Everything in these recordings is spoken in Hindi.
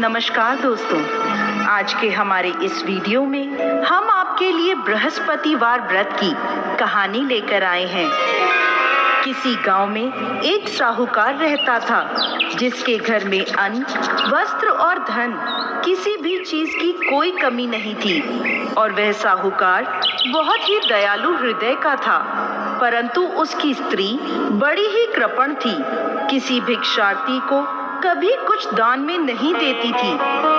नमस्कार दोस्तों, आज के हमारे इस वीडियो में हम आपके लिए बृहस्पतिवार व्रत की कहानी लेकर आए हैं। किसी गांव में एक साहूकार रहता था जिसके घर में अन्न, वस्त्र और धन किसी भी चीज की कोई कमी नहीं थी और वह साहूकार बहुत ही दयालु हृदय का था। परंतु उसकी स्त्री बड़ी ही कृपण थी, किसी भिक्षार्थी को कभी कुछ दान में नहीं देती थी,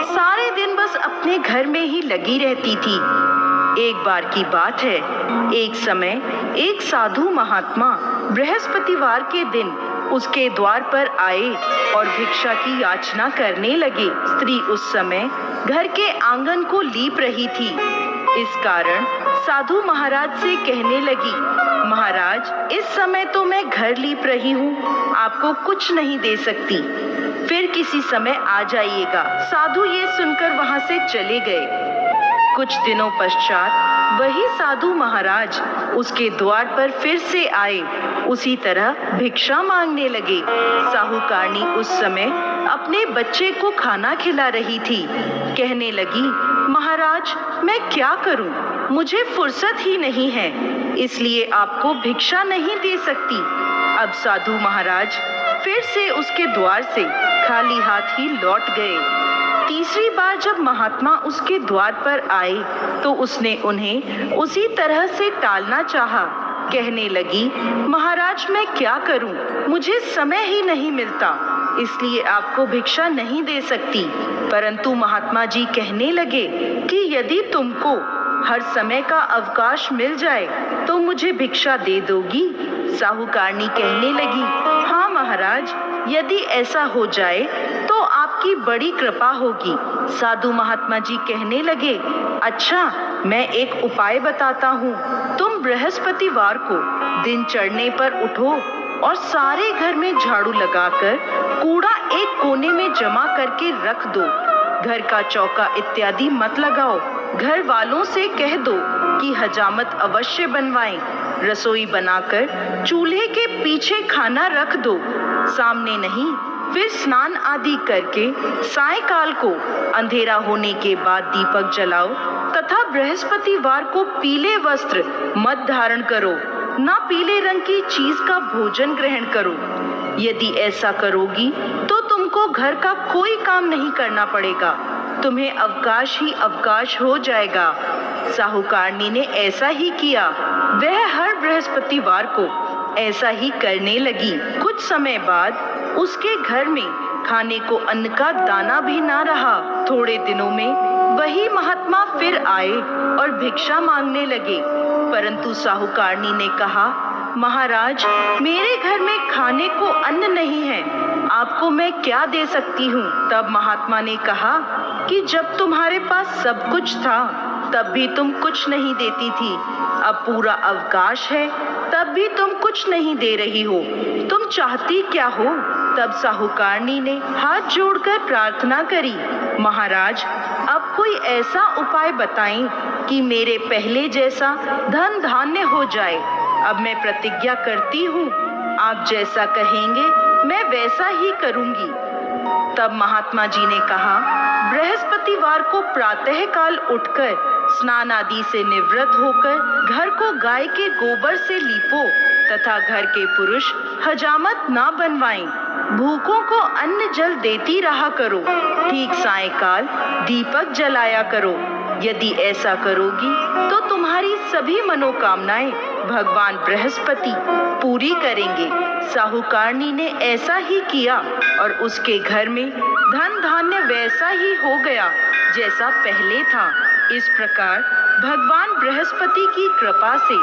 सारे दिन बस अपने घर में ही लगी रहती थी। एक बार की बात है, एक समय एक साधु महात्मा बृहस्पतिवार के दिन उसके द्वार पर आए और भिक्षा की याचना करने लगे। स्त्री उस समय घर के आंगन को लीप रही थी। इस कारण साधु महाराज से कहने लगी, महाराज, इस समय तो मैं घर लीप रही हूँ, आपको कुछ नहीं दे सकती, फिर किसी समय आ जाइएगा। साधु ये सुनकर वहां से चले गए। कुछ दिनों पश्चात वही साधु महाराज उसके द्वार पर फिर से आए, उसी तरह भिक्षा मांगने लगे। साहूकारनी उस समय अपने बच्चे को खाना खिला रही थी। कहने लगी, महाराज, मैं क्या करूं? मुझे फुर्सत ही नहीं है, इसलिए आपको भिक्षा नहीं दे सकती। अब साधु महाराज फिर से उसके द्वार से खाली हाथ ही लौट गए। तीसरी बार जब महात्मा उसके द्वार पर आए तो उसने उन्हें उसी तरह से टालना चाहा। कहने लगी, महाराज, मैं क्या करूं? मुझे समय ही नहीं मिलता, इसलिए आपको भिक्षा नहीं दे सकती। परंतु महात्मा जी कहने लगे कि यदि तुमको हर समय का अवकाश मिल जाए तो मुझे भिक्षा दे दोगी? साहूकारनी कहने लगी, हाँ महाराज, यदि ऐसा हो जाए तो आपकी बड़ी कृपा होगी। साधु महात्मा जी कहने लगे, अच्छा, मैं एक उपाय बताता हूँ। तुम बृहस्पतिवार को दिन चढ़ने पर उठो और सारे घर में झाड़ू लगाकर कूड़ा एक कोने में जमा करके रख दो। घर का चौका इत्यादि मत लगाओ। घर वालों से कह दो कि हजामत अवश्य बनवाएं। रसोई बनाकर चूल्हे के पीछे खाना रख दो, सामने नहीं। फिर स्नान आदि करके सायंकाल को अंधेरा होने के बाद दीपक जलाओ तथा बृहस्पतिवार को पीले वस्त्र मत धारण करो, ना पीले रंग की चीज का भोजन ग्रहण करो। यदि ऐसा करोगी तो तुमको घर का कोई काम नहीं करना पड़ेगा, तुम्हें अवकाश ही अवकाश हो जाएगा। साहूकारनी ने ऐसा ही किया। वह हर बृहस्पतिवार को ऐसा ही करने लगी। कुछ समय बाद उसके घर में खाने को अन्न का दाना भी ना रहा। थोड़े दिनों में वही महात्मा फिर आए और भिक्षा मांगने लगे। परंतु साहूकारनी ने कहा, महाराज, मेरे घर में खाने को अन्न नहीं है, आपको मैं क्या दे सकती हूँ? तब महात्मा ने कहा कि जब तुम्हारे पास सब कुछ था तब भी तुम कुछ नहीं देती थी, अब पूरा अवकाश है तब भी तुम कुछ नहीं दे रही हो, तुम चाहती क्या हो? तब साहूकारनी ने हाथ जोड़कर प्रार्थना करी, महाराज, अब कोई ऐसा उपाय बताएं कि मेरे पहले जैसा धन धान्य हो जाए। अब मैं प्रतिज्ञा करती हूँ, आप जैसा कहेंगे मैं वैसा ही करूँगी। तब महात्मा जी ने कहा, बृहस्पतिवार को प्रातः काल उठकर स्नान आदि से निवृत्त होकर घर को गाय के गोबर से लीपो तथा घर के पुरुष हजामत ना बनवाएं। भूखों को अन्न जल देती रहा करो। ठीक सायंकाल दीपक जलाया करो। यदि ऐसा करोगी तो तुम्हारी सभी मनोकामनाएं भगवान बृहस्पति पूरी करेंगे। साहूकारनी ने ऐसा ही किया और उसके घर में धन धान्य वैसा ही हो गया जैसा पहले था। इस प्रकार भगवान बृहस्पति की कृपा से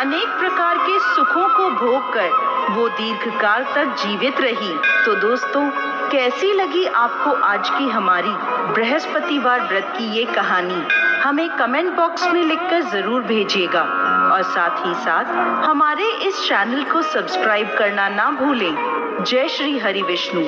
अनेक प्रकार के सुखों को भोग कर वो दीर्घकाल तक जीवित रही। तो दोस्तों, कैसी लगी आपको आज की हमारी बृहस्पतिवार व्रत की ये कहानी? हमें कमेंट बॉक्स में लिखकर जरूर भेजिएगा और साथ ही साथ हमारे इस चैनल को सब्सक्राइब करना ना भूलें। जय श्री हरि विष्णु।